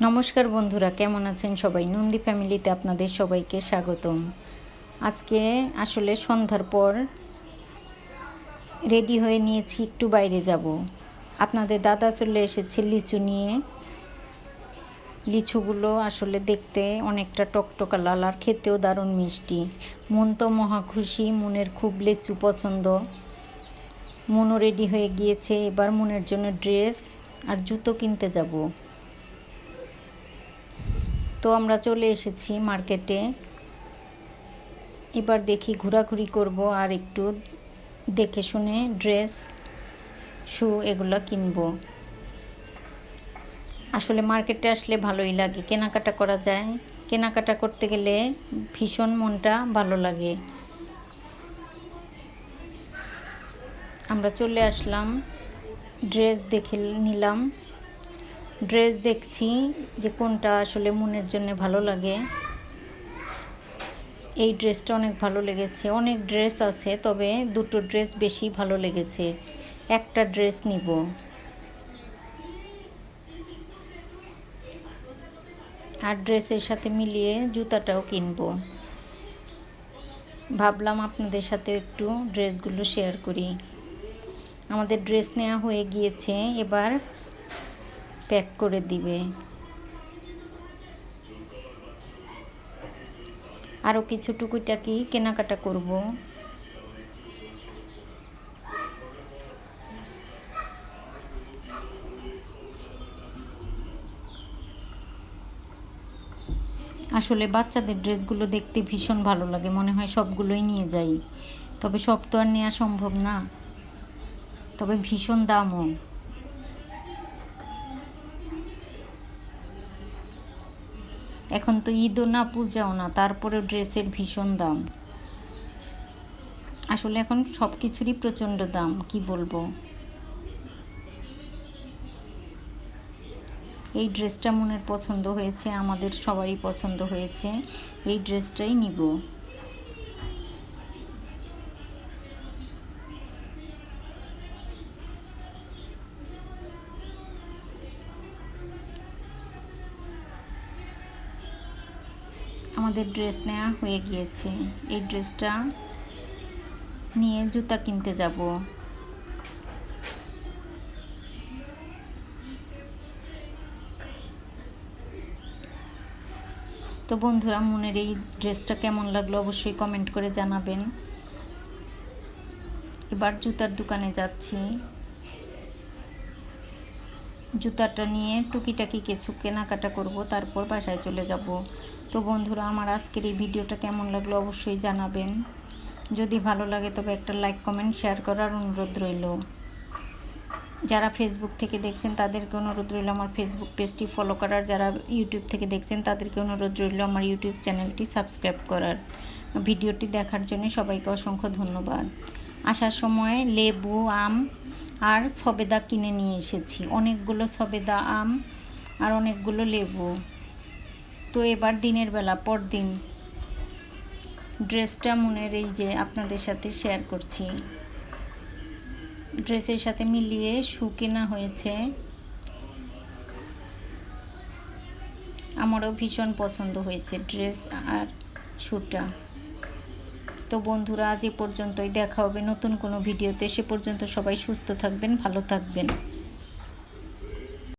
নমস্কার বন্ধুরা, কেমন আছেন সবাই? নন্দী ফ্যামিলিতে আপনাদের সবাইকে স্বাগতম। আজকে আসলে সন্ধ্যার পর রেডি হয়ে নিয়েছি, একটু বাইরে যাব। আপনাদের দাদা চলে এসেছে লিচু নিয়ে। লিচুগুলো আসলে দেখতে অনেকটা টকটকা লাল আর খেতেও দারুণ মিষ্টি। মন তো মহা খুশি, মনের খুব লিচু পছন্দ। মনও রেডি হয়ে গিয়েছে, এবার মনের জন্য ড্রেস আর জুতো কিনতে যাব। তো আমরা চলে এসেছি মার্কেটে। এবার দেখি ঘোরাঘুরি করব আর একটু দেখে শুনে ড্রেস শু এগুলো কিনবো। আসলে মার্কেটে আসলে ভালোই লাগে, কেনাকাটা করা যায়। কেনাকাটা করতে গেলে ভীষণ মনটা ভালো লাগে। আমরা চলে আসলাম, ড্রেস দেখে নিলাম। ড্রেস দেখছি যে কোনটা আসলে মনের জন্য ভালো লাগে। এই ড্রেসটা অনেক ভালো লেগেছে। অনেক ড্রেস আছে, তবে দুটো ড্রেস বেশি ভালো লেগেছে। একটা ড্রেস নিব। আর ড্রেসের সাথে মিলিয়ে জুতাটাও কিনবো। ভাবলাম আপনাদের সাথে একটু ড্রেসগুলো শেয়ার করি। আমাদের ড্রেস নেওয়া হয়ে গিয়েছে, এবার প্যাক করে দিবে। আরও কিছু টুকিটাকি কেনাকাটা করব। আসলে বাচ্চাদের ড্রেসগুলো দেখতে ভীষণ ভালো লাগে, মনে হয় সবগুলোই নিয়ে যাই। তবে সব তো আর নেওয়া সম্ভব না, তবে ভীষণ দামও। এখন তো ঈদও না, পূজাও না, তারপরেও ড্রেসের ভীষণ দাম। আসলে এখন সব কিছুরই প্রচণ্ড দাম, কি বলবো। এই ড্রেসটা মনের পছন্দ হয়েছে, আমাদের সবারই পছন্দ হয়েছে। এই ড্রেসটাই নিব। আমাদের ড্রেস নেওয়া হয়ে গিয়েছে। এই ড্রেসটা নিয়ে জুতা কিনতে যাব। তো বন্ধুরা, মনের এই ড্রেসটা কেমন লাগলো অবশ্যই কমেন্ট করে জানাবেন। এবার জুতার দোকানে যাচ্ছি। জুতাটা নিয়ে টুকিটাকি কিছু কেনাকাটা করব, তারপর বাসায় চলে যাব। তো বন্ধুরা, আমার আজকের এই ভিডিওটা কেমন লাগলো অবশ্যই জানাবেন। যদি ভালো লাগে তবে একটা লাইক, কমেন্ট, শেয়ার করার অনুরোধ রইল। যারা ফেসবুক থেকে দেখছেন তাদেরকে অনুরোধ রইল আমার ফেসবুক পেজটি ফলো করার। যারা ইউটিউব থেকে দেখছেন তাদেরকে অনুরোধ রইল আমার ইউটিউব চ্যানেলটি সাবস্ক্রাইব করার। ভিডিওটি দেখার জন্য সবাইকে অসংখ্য ধন্যবাদ। আসার সময় লেবু, আম আর সবেদা কিনে নিয়ে এসেছি। অনেকগুলো সবেদা আম আর অনেকগুলো লেবু। তো এবার দিনের বেলা পরদিন ড্রেসটা মনের এই যে আপনাদের সাথে শেয়ার করছি। ড্রেসের সাথে মিলিয়ে শু কেনা হয়েছে। আমারও ভীষণ পছন্দ হয়েছে ড্রেস আর শুটা। তো বন্ধুরা, আজ এ পর্যন্তই। দেখা হবে নতুন কোনো ভিডিওতে। সে পর্যন্ত সবাই সুস্থ থাকবেন, ভালো থাকবেন।